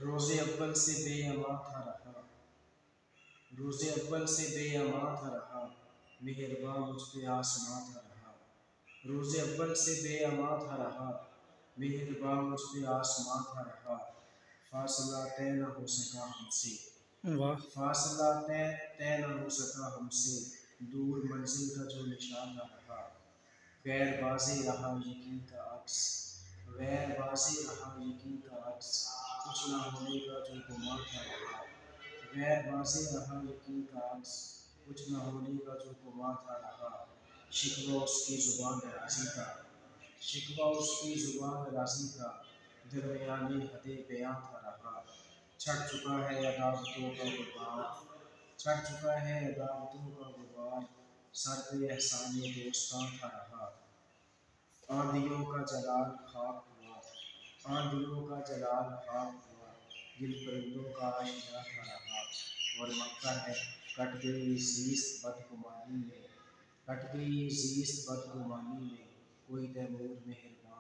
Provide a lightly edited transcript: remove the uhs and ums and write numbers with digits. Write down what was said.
روز اول سے بے امان تھا رہا، روز اول سے بے امان تھا رہا، مہرباں مجھ پہ آسماں تھا رہا۔ روز اول سے بے امان تھا رہا، مہرباں مجھ پہ آسماں تھا رہا۔ فاصلہ طے نہ ہو سکا ہم سے، واہ فاصلہ طے نہ ہو سکا ہم سے، دور منزل کا جو نشان نہ رہا۔ غیر بازی رہا یقین کا عکس، غیر بازی رہا یقین کا عکس، کچھ نہ ہونے کا جو گمان تھا رہا۔ غیر بازی رہا یقین کا عکس، کچھ نہ ہونے کا جو گمان تھا رہا۔ شکوہ اس کی زبان درازی کا، شکوہ اس کی زبان درازی کا، درمیانی حد بیاں تھا رہا۔ چھٹ چکا ہے عداوتوں کا غبار، چھٹ چکا ہے عداوتوں کا غبار، سر پہ احسان دوستاں تھا رہا۔ آندھیوں کا جلال خاک ہوا، آندھیوں کا جلال خاک ہوا، جن پرندوں کا آشیاں تھا رہا۔ اور مکر ہے کٹ گئی زیست بدگمانی میں، کٹ گئی زیست بدگمانی میں، کوئی تیمور مہرباں